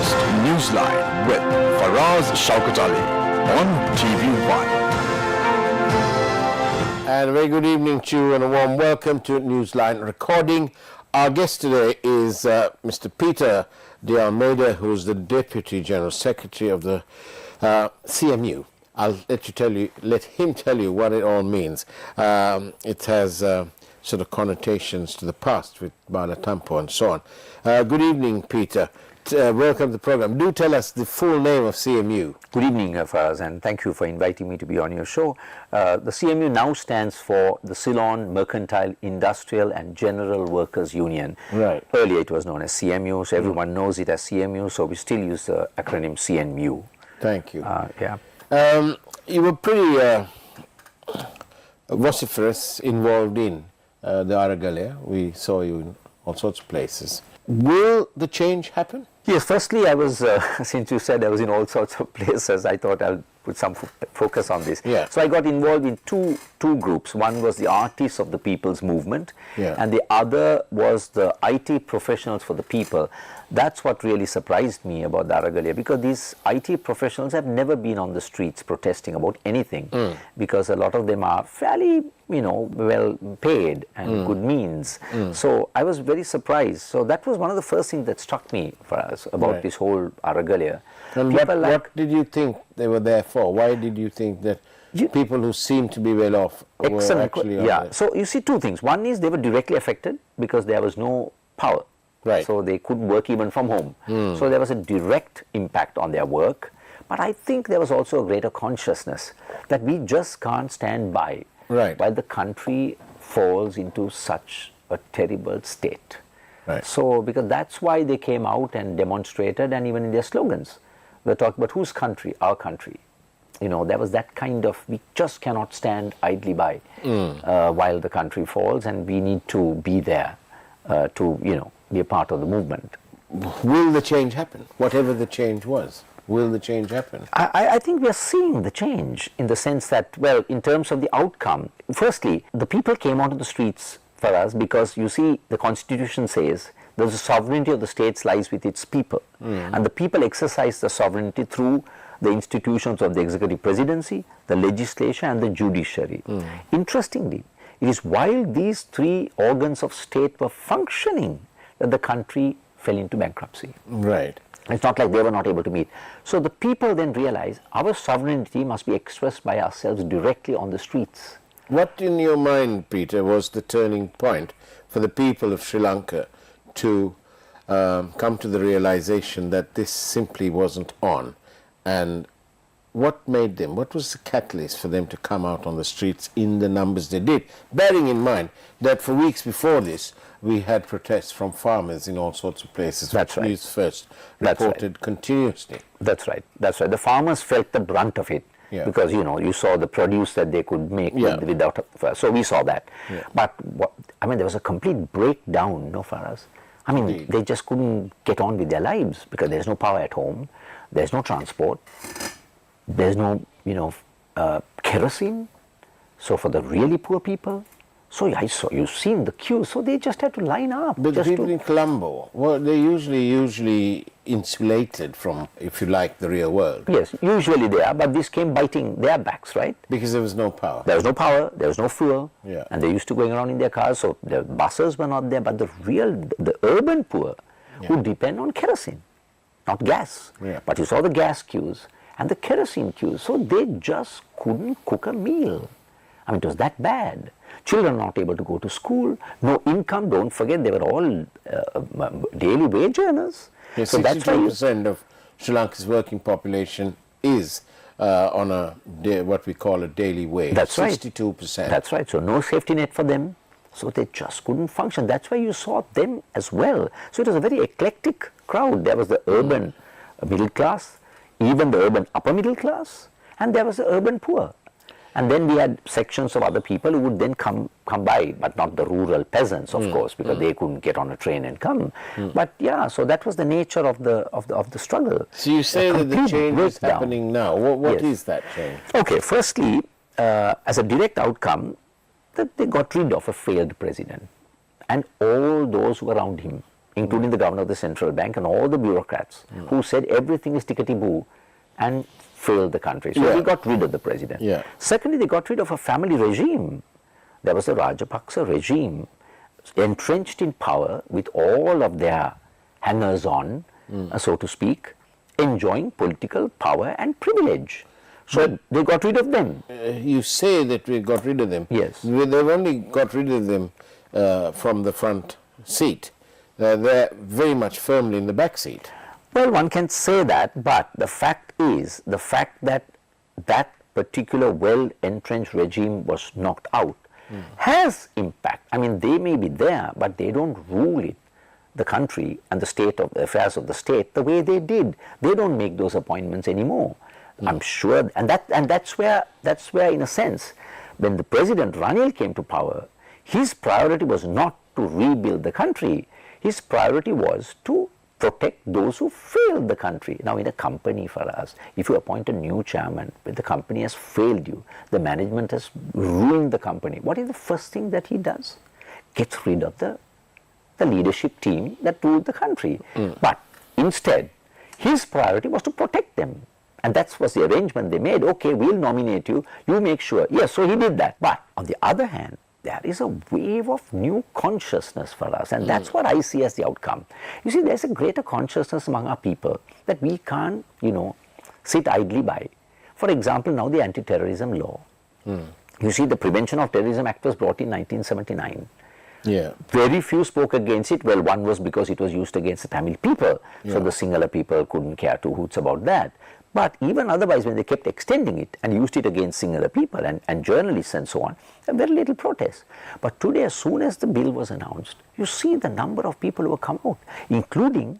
latest Newsline with Faraz Shaukat Ali on TV1. And a very good evening to you and a warm welcome to Newsline Recording. Our guest today is Mr. Peter D Almeida, who is the Deputy General Secretary of the CMU. I'll let him tell you what it all means. It has sort of connotations to the past with Bala Tampo and so on. Good evening, Peter. Welcome to the program. Do tell us the full name of CMU. Good evening, Faraz, and thank you for inviting me to be on your show. The CMU now stands for the Ceylon Mercantile Industrial and General Workers Union. Right. Earlier it was known as CMU, so everyone knows it as CMU, so we still use the acronym CMU. Thank you. Yeah. You were pretty vociferous, involved in the Aragalaya. We saw you in all sorts of places. Will the change happen? Yes, firstly, I was, since you said I was in all sorts of places, I thought I'll put some focus on this. Yeah. So I got involved in two groups. One was the artists of the people's movement, and the other was the IT professionals for the people. That's what really surprised me about the Aragalaya, because these IT professionals have never been on the streets protesting about anything, because a lot of them are fairly, well paid and good means. So I was very surprised. So that was one of the first things that struck me for us about this whole Aragalaya. And what did you think they were there for? Why did you think that people who seem to be well off were actually on there? So you see two things. One is they were directly affected because there was no power. Right. So they couldn't work even from home. So there was a direct impact on their work. But I think there was also a greater consciousness that we just can't stand by while the country falls into such a terrible state. Right. So because that's why they came out and demonstrated, and even in their slogans, they talked about whose country? Our country. There was that kind of, we just cannot stand idly by while the country falls, and we need to be there to, be a part of the movement. Will the change happen? Whatever the change was, will the change happen? I think we are seeing the change in the sense that, well, in terms of the outcome, firstly, the people came onto the streets for us because, you see, the Constitution says the sovereignty of the states lies with its people. And the people exercise the sovereignty through the institutions of the executive presidency, the legislature, and the judiciary. Interestingly, it is while these three organs of state were functioning that the country fell into bankruptcy. Right. It's not like they were not able to meet. So the people then realized our sovereignty must be expressed by ourselves directly on the streets. What in your mind, Peter, was the turning point for the people of Sri Lanka to come to the realization that this simply wasn't on? And what made them, what was the catalyst for them to come out on the streets in the numbers they did? Bearing in mind that for weeks before this, we had protests from farmers in all sorts of places. That's right. News First reported continuously. That's right. That's right. The farmers felt the brunt of it because, you saw the produce that they could make without, so we saw that. But, there was a complete breakdown, for us. They just couldn't get on with their lives because there's no power at home, there's no transport, there's no, kerosene. So for the really poor people, so you've seen the queues, so they just had to line up. But the people in Colombo, they're usually insulated from, if you like, the real world. Yes, usually they are, but this came biting their backs, right? Because there was no power. There was no power, there was no fuel, and they used to going around in their cars, so the buses were not there, but the urban poor who depend on kerosene, not gas. But you saw the gas queues and the kerosene queues, so they just couldn't cook a meal. It was that bad. Children not able to go to school, no income. Don't forget, they were all daily wage earners. Yes, so 62% of Sri Lanka's working population is on what we call a daily wage. That's 62%. Right. That's right. So no safety net for them. So they just couldn't function. That's why you saw them as well. So it was a very eclectic crowd. There was the urban middle class, even the urban upper middle class, and there was the urban poor. And then we had sections of other people who would then come by, but not the rural peasants, of course, because they couldn't get on a train and come. But so that was the nature of the struggle. So you say that the change is happening now. What is that change? Okay, firstly, as a direct outcome, that they got rid of a failed president and all those who were around him. including the governor of the central bank and all the bureaucrats who said everything is tickety-boo and failed the country. So they got rid of the president. Secondly, they got rid of a family regime. There was the Rajapaksa regime, entrenched in power with all of their hangers-on, so to speak, enjoying political power and privilege. So they got rid of them. You say that we got rid of them. Yes. They've only got rid of them from the front seat. They're very much firmly in the back seat. Well, one can say that, but the fact is, the fact that that particular well-entrenched regime was knocked out has impact. I mean, they may be there, but they don't rule it, the country and the state of the affairs of the state the way they did. They don't make those appointments anymore. I'm sure, and that's where in a sense, when the President Ranil came to power, his priority was not to rebuild the country. His priority was to protect those who failed the country. Now, in a company for us, if you appoint a new chairman, but the company has failed you, the management has ruined the company, what is the first thing that he does? Gets rid of the leadership team that ruled the country. But instead, his priority was to protect them. And that was the arrangement they made. Okay, we'll nominate you, you make sure. Yes, so he did that. But on the other hand, there is a wave of new consciousness for us, and that's what I see as the outcome. You see, there's a greater consciousness among our people that we can't, sit idly by. For example, now the anti-terrorism law. You see, the Prevention of Terrorism Act was brought in 1979. Yeah. Very few spoke against it. Well, one was because it was used against the Tamil people, so the Sinhala people couldn't care two hoots about that. But even otherwise, when they kept extending it and used it against Sinhala people and journalists and so on, there were very little protest. But today, as soon as the bill was announced, you see the number of people who have come out, including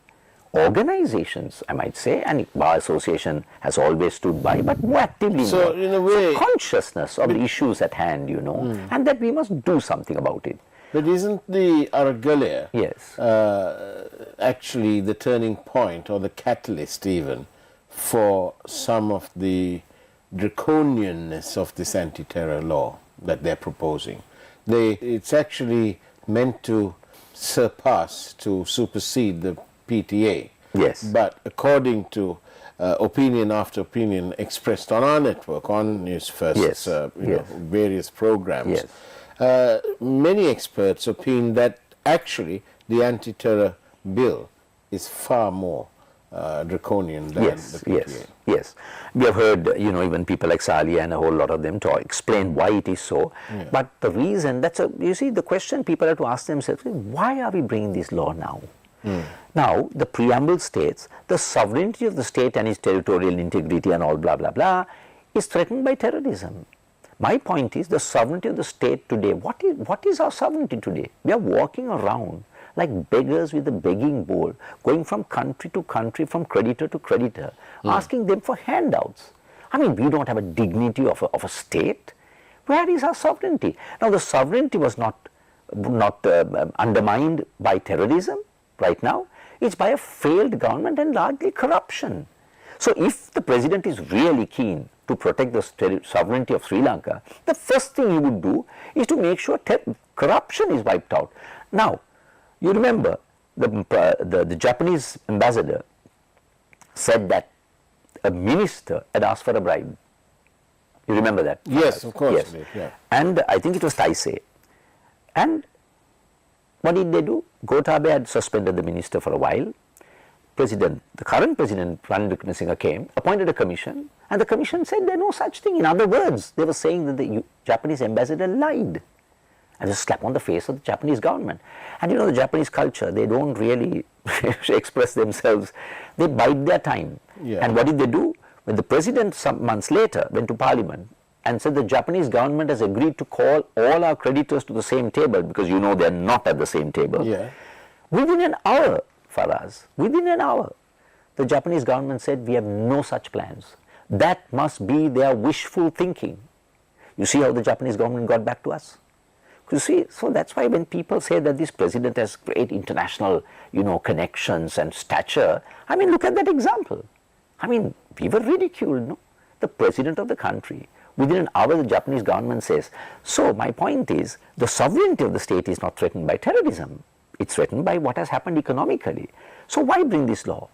organizations, I might say, and Bar Association has always stood by, but more actively. So, in a way, consciousness of the issues at hand, and that we must do something about it. But isn't the Aragalaya Yes. Actually the turning point or the catalyst even for some of the draconianness of this anti-terror law that they're proposing? It's actually meant to surpass, to supersede the PTA. Yes. But according to opinion after opinion expressed on our network, on News First's various programs, many experts opine that actually the anti-terror bill is far more draconian than the PTA. Yes. We have heard, even people like Salia and a whole lot of them explain why it is so. But the reason, you see, the question people have to ask themselves is, why are we bringing this law now? Now, the preamble states, the sovereignty of the state and its territorial integrity and all blah, blah, blah, is threatened by terrorism. My point is, the sovereignty of the state today, what is our sovereignty today? We are walking around like beggars with a begging bowl, going from country to country, from creditor to creditor, asking them for handouts. I mean, we don't have a dignity of a state. Where is our sovereignty? Now, the sovereignty was not undermined by terrorism right now. It's by a failed government and largely corruption. So, if the president is really keen to protect the sovereignty of Sri Lanka, the first thing he would do is to make sure corruption is wiped out. Now, you remember the Japanese ambassador said that a minister had asked for a bribe. You remember that? Yes, of course. Yes. Yeah. And I think it was Taisei. And what did they do? Gotabaya had suspended the minister for a while. The current president, Ranil Wickremesinghe, came, appointed a commission, and the commission said there's no such thing. In other words, they were saying that the Japanese ambassador lied. And just slap on the face of the Japanese government. And the Japanese culture, they don't really express themselves. They bide their time. Yeah. And what did they do? When the president some months later went to parliament and said the Japanese government has agreed to call all our creditors to the same table, because they're not at the same table. Yeah. Within an hour, Faraz, within an hour, the Japanese government said we have no such plans. That must be their wishful thinking. You see how the Japanese government got back to us? You see, so that's why when people say that this president has great international, connections and stature, I mean, look at that example. I mean, we were ridiculed, no? The president of the country, within an hour the Japanese government says. So my point is, the sovereignty of the state is not threatened by terrorism. it's threatened by what has happened economically. So why bring this law?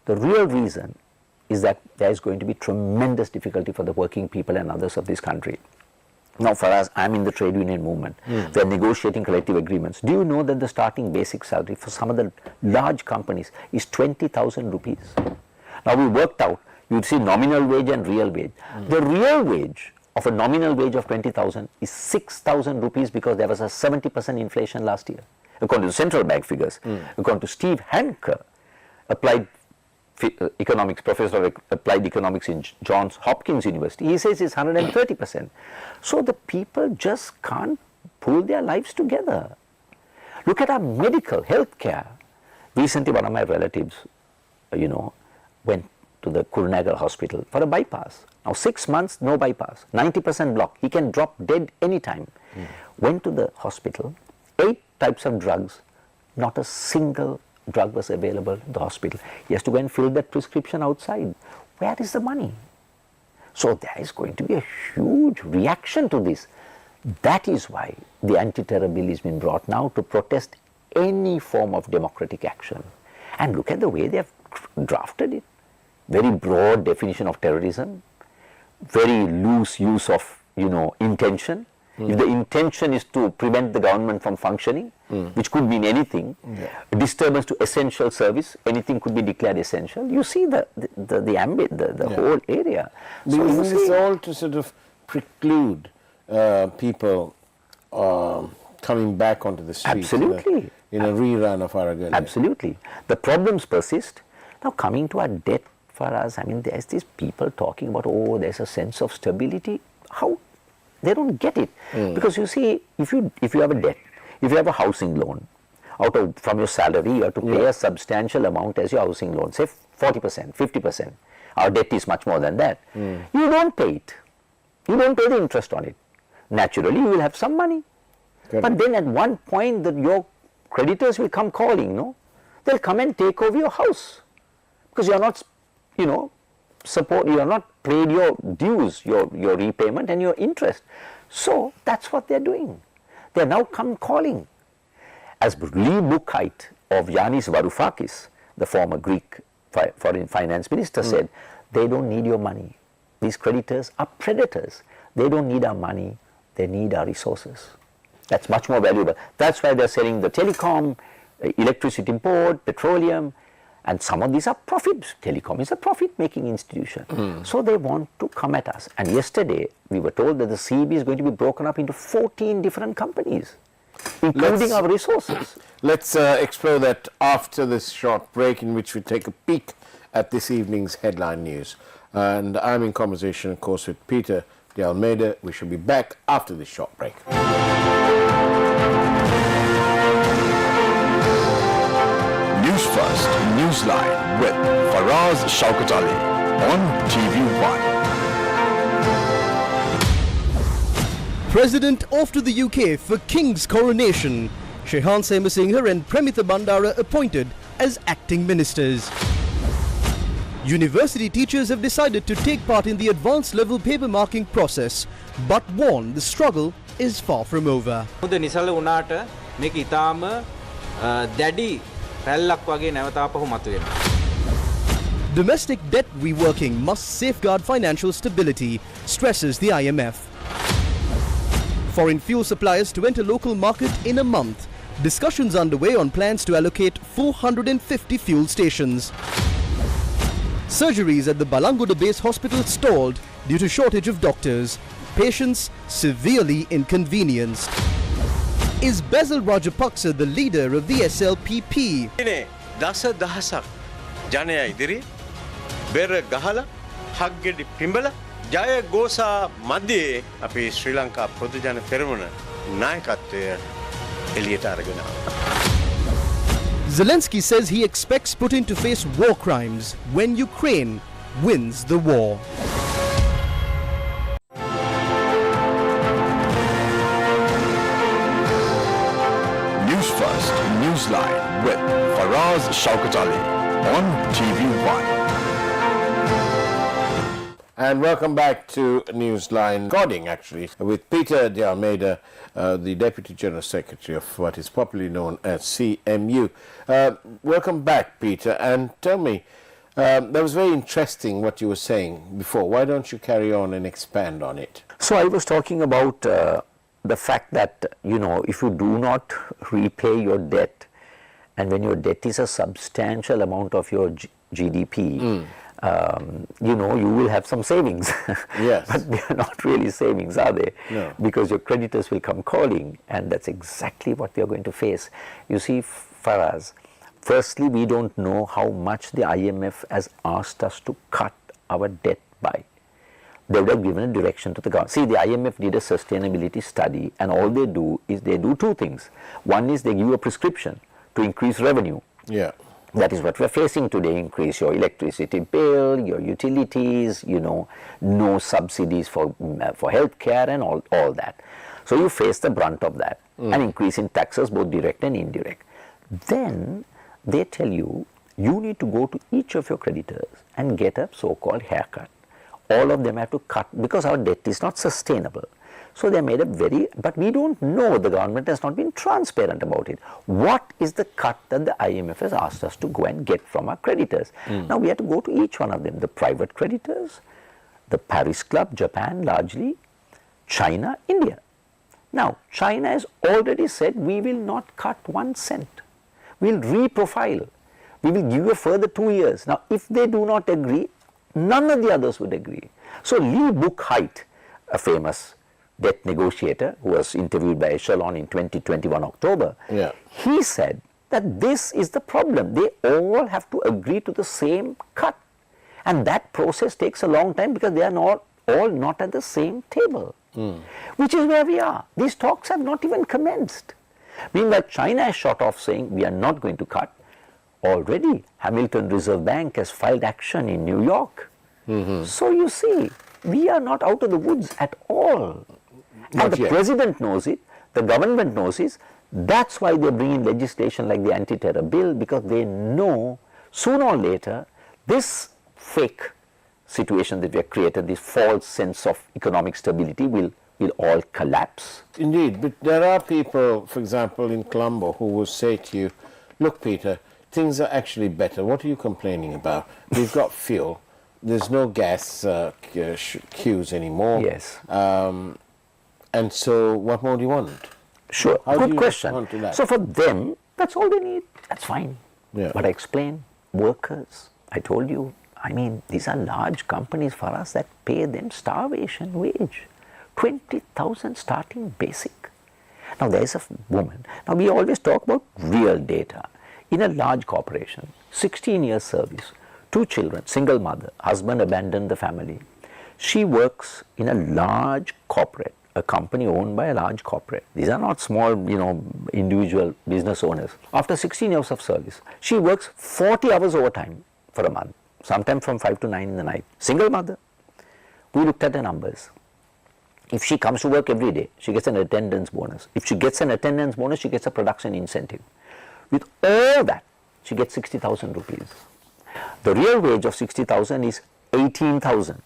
The real reason is that there is going to be tremendous difficulty for the working people and others of this country. Now for us, I'm in the trade union movement. They're negotiating collective agreements. Do you know that the starting basic salary for some of the large companies is 20,000 rupees? Now we worked out, you'd see nominal wage and real wage. The real wage of a nominal wage of 20,000 is 6,000 rupees because there was a 70% inflation last year. According to central bank figures, according to Steve Hanker, professor of applied economics in Johns Hopkins University, he says it's 130%. So the people just can't pull their lives together. Look at our medical health care. Recently, one of my relatives, went to the Kurnagal hospital for a bypass. Now 6 months, no bypass, 90% block. He can drop dead anytime. Went to the hospital, 8 types of drugs, not a single drug was available in the hospital. He has to go and fill that prescription outside. Where is the money? So there is going to be a huge reaction to this. That is why the anti-terror bill has been brought now to protest any form of democratic action. And look at the way they have drafted it. Very broad definition of terrorism, very loose use of, intention. If the intention is to prevent the government from functioning, which could mean anything, disturbance to essential service, anything could be declared essential. You see the ambit, the whole area. So is this all to sort of preclude people coming back onto the streets? Absolutely. In a rerun of Aragalaya? Absolutely. The problems persist. Now coming to our debt for us, there's these people talking about, there's a sense of stability. How? They don't get it. Because you see, if you have a debt, if you have a housing loan, from your salary, you have to pay a substantial amount as your housing loan, say 40%, 50%. Our debt is much more than that. You don't pay it. You don't pay the interest on it. Naturally, you will have some money. Correct. But then at one point, your creditors will come calling, no? They'll come and take over your house. Because you are not, you are not paid your dues, your repayment and your interest. So that's what they're doing. They're now come calling. As Lee Buchheit of Yanis Varoufakis, the former Greek foreign finance minister, said, they don't need your money. These creditors are predators. They don't need our money. They need our resources. That's much more valuable. That's why they're selling the telecom, electricity import, petroleum, and some of these are profits. Telecom is a profit-making institution. So they want to come at us. And yesterday, we were told that the CEB is going to be broken up into 14 different companies, including our resources. Let's explore that after this short break, in which we take a peek at this evening's headline news. And I'm in conversation, of course, with Peter D Almeida. We shall be back after this short break. News First, Newsline with Faraz Shaukat Ali on TV1. President off to the UK for King's coronation. Shehan Semasinghe and Premita Bandara appointed as acting ministers. University teachers have decided to take part in the advanced level paper marking process, but warn the struggle is far from over. Domestic debt reworking must safeguard financial stability, stresses the IMF. Foreign fuel suppliers to enter local market in a month. Discussions underway on plans to allocate 450 fuel stations. Surgeries at the Balangoda base hospital stalled due to shortage of doctors. Patients severely inconvenienced. Is Basil Rajapaksa the leader of the SLPP? දස දහසක් ජනයා ඉදිරි බෙර ගහලා හග්ගෙඩි පිඹලා ජය ගෝසා මැදේ අපි ශ්‍රී ලංකා පොදු ජන පෙරමුණ නායකත්වය එළියට අරගෙන Zelensky says he expects Putin to face war crimes when Ukraine wins the war. News First, Newsline with Faraz Shaukat Ali on TV1. And welcome back to Newsline Recording, actually, with Peter D Almeida, the Deputy General Secretary of what is popularly known as CMU. Welcome back, Peter, and tell me, that was very interesting what you were saying before. Why don't you carry on and expand on it? So I was talking about the fact that, if you do not repay your debt, and when your debt is a substantial amount of your GDP, you will have some savings. Yes. But they are not really savings, are they? No. Because your creditors will come calling, and that's exactly what we are going to face. You see, Faraz, firstly, we don't know how much the IMF has asked us to cut our debt by. They would have given a direction to the government. See, the IMF did a sustainability study, and all they do is they do two things. One is they give you a prescription to increase revenue. Yeah. That is what we're facing today. Increase your electricity bill, your utilities, no subsidies for healthcare and all that. So you face the brunt of that. An increase in taxes, both direct and indirect. Then they tell you, you need to go to each of your creditors and get a so-called haircut. All of them have to cut because our debt is not sustainable. So they made but we don't know, the government has not been transparent about it. What is the cut that the IMF has asked us to go and get from our creditors? Now we have to go to each one of them, the private creditors, the Paris Club, Japan largely, China, India. Now China has already said we will not cut 1 cent. We'll reprofile. We will give you a further 2 years. Now if they do not agree, none of the others would agree. So Lee Buchheit, a famous debt negotiator who was interviewed by Echelon in 2021 October, he said that this is the problem. They all have to agree to the same cut. And that process takes a long time because they are all not at the same table, which is where we are. These talks have not even commenced. Meanwhile, China has shot off saying we are not going to cut. Already, Hamilton Reserve Bank has filed action in New York. So you see, we are not out of the woods at all. And the president knows it, the government knows it. That's why they bring in legislation like the anti-terror bill, because they know sooner or later this fake situation that we have created, this false sense of economic stability will all collapse. Indeed, but there are people, for example, in Colombo who will say to you, look, Peter, things are actually better. What are you complaining about? We've got fuel. There's no gas queues anymore. Yes. And so what more do you want? Sure, How do good you question. respond to that? So for them, that's all they need. That's fine. Yeah. But I explain, workers, I told you, these are large companies for us that pay them starvation wage. 20,000 starting basic. Now there is a woman. Now we always talk about real data. In a large corporation, 16 years service, 2 children, single mother, husband abandoned the family. She works in a large corporate, a company owned by a large corporate. These are not small, individual business owners. After 16 years of service, she works 40 hours overtime for a month, sometimes from 5 to 9 in the night. Single mother. We looked at the numbers. If she comes to work every day, she gets an attendance bonus. If she gets an attendance bonus, she gets a production incentive. With all that, she gets 60,000 rupees. The real wage of 60,000 is 18,000.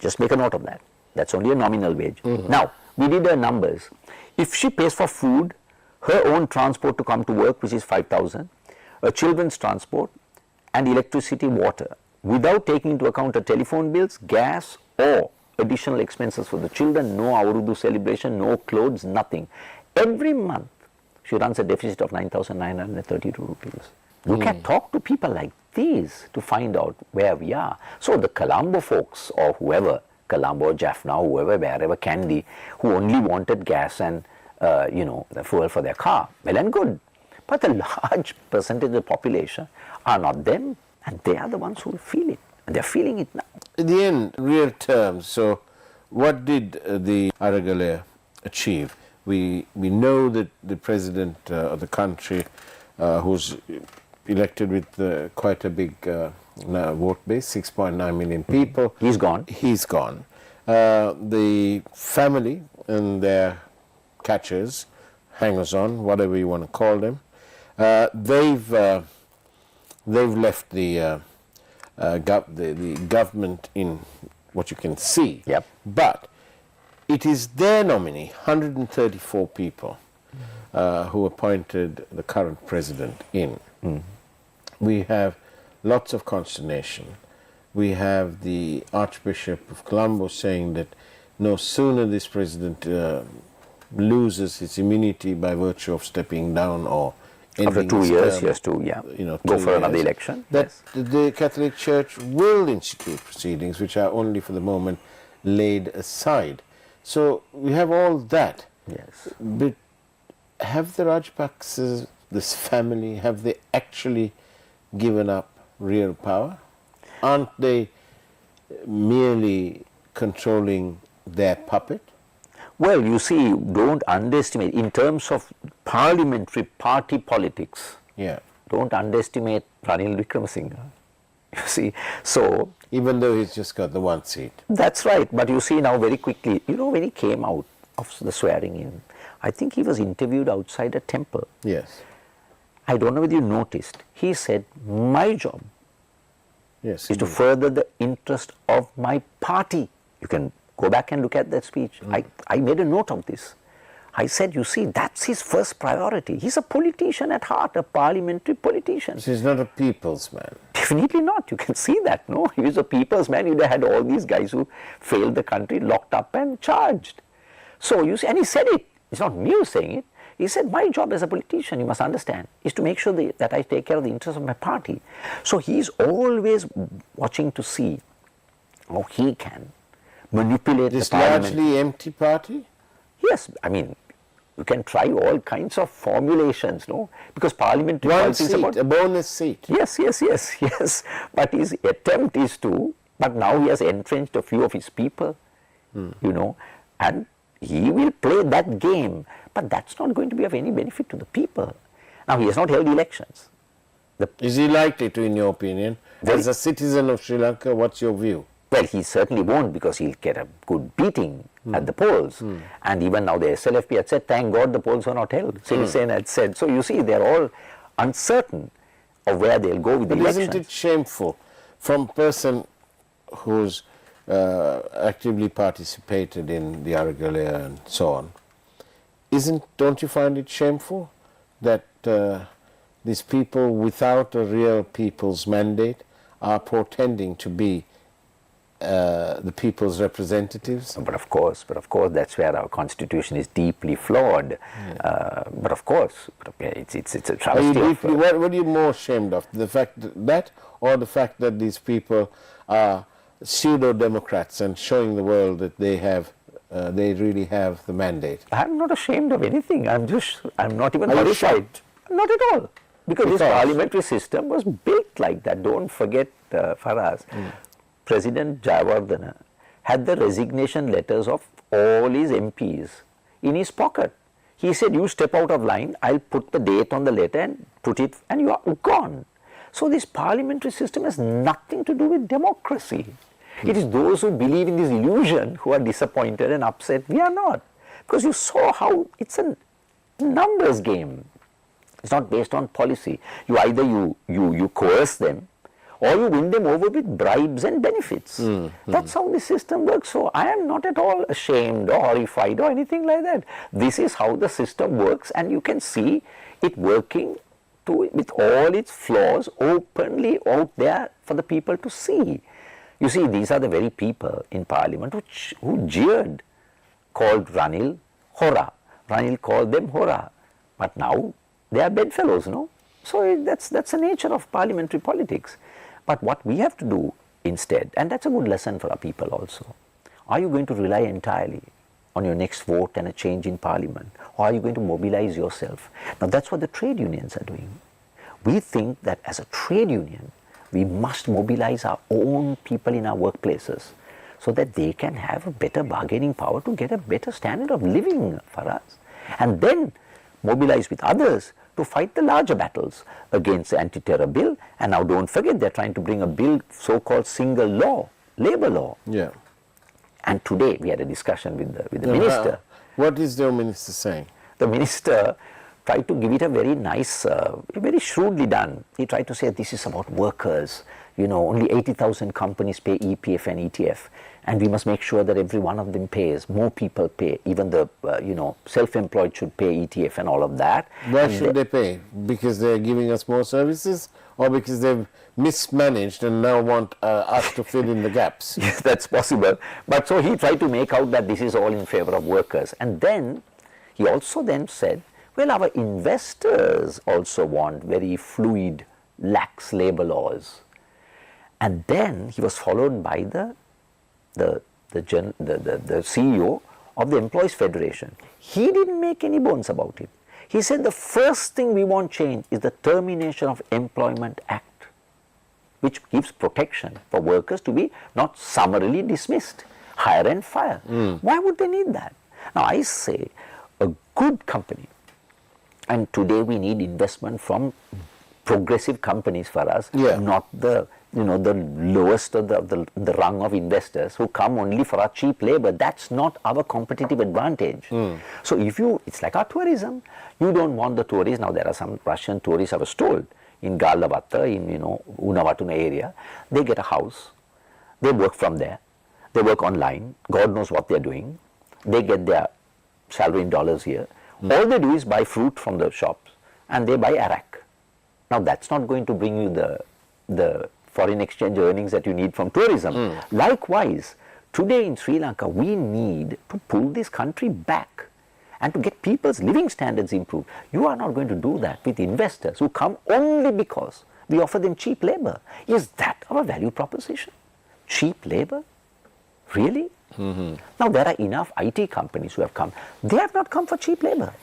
Just make a note of that. That's only a nominal wage. Now, we did the numbers. If she pays for food, her own transport to come to work, which is 5,000, her children's transport, and electricity, water, without taking into account her telephone bills, gas, or additional expenses for the children, no Aurudu celebration, no clothes, nothing. Every month, she runs a deficit of 9,932 rupees. You can talk to people like these to find out where we are. So the Colombo folks, or whoever, Colombo, Jaffna, whoever, wherever, Kandy, who only wanted gas and the fuel for their car, well and good. But a large percentage of the population are not them, and they are the ones who feel it. And they're feeling it now. In the end, real terms, so what did the Aragalaya achieve? We know that the president of the country, who's elected with quite a big vote base, 6.9 million people. He's gone. He's gone. The family and their catchers, hangers-on, whatever you want to call them, they've left the government in what you can see. Yep. But it is their nominee, 134 people, who appointed the current president in. We have lots of consternation. We have the Archbishop of Colombo saying that no sooner this president loses his immunity by virtue of stepping down or After ending 2 his years, term, he has to2 go for another years, election. that Yes. the Catholic Church will institute proceedings which are only for the moment laid aside. So we have all that. Yes. But have the Rajapaksas, this family, have they actually given up real power? Aren't they merely controlling their puppet? Well, you see, don't underestimate, in terms of parliamentary party politics, Yeah. don't underestimate Ranil Wickremesinghe. You see, so Even though he's just got the one seat. that's right. But you see now very quickly, when he came out of the swearing in, I think he was interviewed outside a temple. Yes. I don't know whether you noticed. He said, my job Yes. is to further the interest of my party. You can go back and look at that speech. I made a note of this. I said, you see, that's his first priority. He's a politician at heart, a parliamentary politician. So he's not a people's man. Definitely not. You can see that, no? He was a people's man. He'd have had all these guys who failed the country locked up and charged. So you see, and he said it. It's not me who's saying it. He said, my job as a politician, you must understand, is to make sure that I take care of the interests of my party. So he's always watching to see how he can manipulate This the parliament. largely empty party? Yes, I mean, you can try all kinds of formulations, no? Because parliamentary One politics is seat, about... a bonus seat. Yes. But his attempt is to, but now he has entrenched a few of his people, and he will play that game. But that's not going to be of any benefit to the people. Now, he has not held elections. Is he likely to, in your opinion? As a citizen of Sri Lanka, what's your view? Well, he certainly won't, because he'll get a good beating at the polls. And even now the SLFP had said, thank God the polls are not held. Sirisena had said. So you see, they're all uncertain of where they'll go with the But elections. isn't it shameful from a person who's actively participated in the Aragalaya and so on? Don't you find it shameful that these people without a real people's mandate are pretending to be the people's representatives? But of course, that's where our constitution is deeply flawed. But of course, it's a Are you travesty. deeply, what are you more ashamed of? The fact that or the fact that these people are pseudo-democrats and showing the world that they really have the mandate? I'm not ashamed of anything. I'm not even Are you horrified. shocked? Not at all. Because this parliamentary system was built like that. Don't forget, Faraz, President Jayawardena had the resignation letters of all his MPs in his pocket. He said, you step out of line, I'll put the date on the letter and put it, and you are gone. So this parliamentary system has nothing to do with democracy. It is those who believe in this illusion who are disappointed and upset. We are not. Because you saw how it's a numbers game. It's not based on policy. You either you coerce them, or you win them over with bribes and benefits. That's how the system works. So I am not at all ashamed or horrified or anything like that. This is how the system works, and you can see it working with all its flaws openly out there for the people to see. You see, these are the very people in Parliament who jeered, called Ranil Hora. Ranil called them Hora. But now they are bedfellows, no? So that's the nature of parliamentary politics. But what we have to do instead, and that's a good lesson for our people also, are you going to rely entirely on your next vote and a change in Parliament, or are you going to mobilize yourself? Now that's what the trade unions are doing. We think that as a trade union, we must mobilize our own people in our workplaces so that they can have a better bargaining power to get a better standard of living for us. And then mobilize with others to fight the larger battles against the anti-terror bill. And now don't forget, they're trying to bring a bill, so-called single law, labor law. Yeah. And today we had a discussion with the minister. What is the minister saying? The minister tried to give it a very nice, very shrewdly done. He tried to say this is about workers. You know, only 80,000 companies pay EPF and ETF, and we must make sure that every one of them pays. More people pay. Even the self-employed should pay ETF and all of that. Why should they pay? Because they're giving us more services, or because they've mismanaged and now want us to fill in the gaps? Yes, that's possible. But so he tried to make out that this is all in favor of workers. And then he also then said, well, our investors also want very fluid, lax labor laws. And then he was followed by the CEO of the Employees Federation. He didn't make any bones about it. He said the first thing we want change is the Termination of Employment Act, which gives protection for workers to be not summarily dismissed, hire and fire. Why would they need that? Now I say a good company, and today we need investment from progressive companies for us, not the the lowest of the rung of investors who come only for our cheap labor. That's not our competitive advantage. So it's like our tourism. You don't want the tourists. Now there are some Russian tourists, I was told, in Garlavata, in Unavatuna area. They get a house. They work from there. They work online. God knows what they're doing. They get their salary in dollars here. All they do is buy fruit from the shops, and they buy arak. Now that's not going to bring you the foreign exchange earnings that you need from tourism. Likewise, today in Sri Lanka, we need to pull this country back and to get people's living standards improved. You are not going to do that with investors who come only because we offer them cheap labor. Is that our value proposition? Cheap labor? Really? Now there are enough IT companies who have come. They have not come for cheap labor.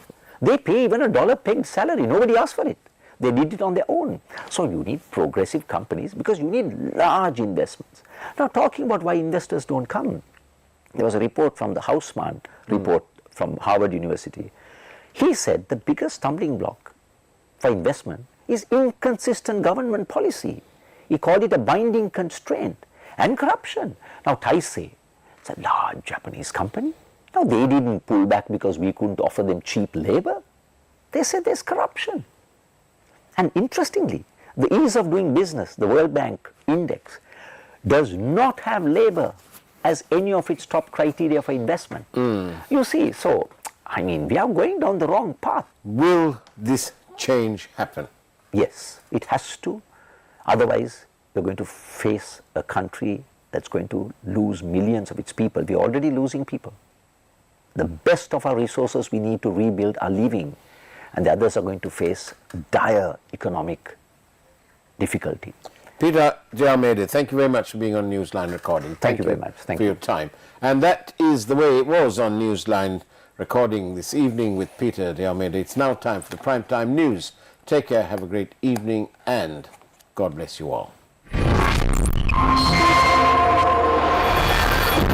They pay even a dollar pegged salary. Nobody asked for it. They did it on their own. So you need progressive companies because you need large investments. Now talking about why investors don't come, there was a report from the Hausmann report from Harvard University. He said the biggest stumbling block for investment is inconsistent government policy. He called it a binding constraint and corruption. Now Taisei, it's a large Japanese company. Now they didn't pull back because we couldn't offer them cheap labor. They said there's corruption. And interestingly, the ease of doing business, the World Bank index, does not have labor as any of its top criteria for investment. You see, so, I mean, we are going down the wrong path. Will this change happen? Yes, it has to. Otherwise, we're going to face a country that's going to lose millions of its people. We're already losing people. The best of our resources we need to rebuild are leaving, and the others are going to face dire economic difficulty. Peter D Almeida, thank you very much for being on Newsline Recording. Thank you very much. Thank for you. your time. And that is the way it was on Newsline Recording this evening with Peter D Almeida. It's now time for the primetime news. Take care, have a great evening, and God bless you all.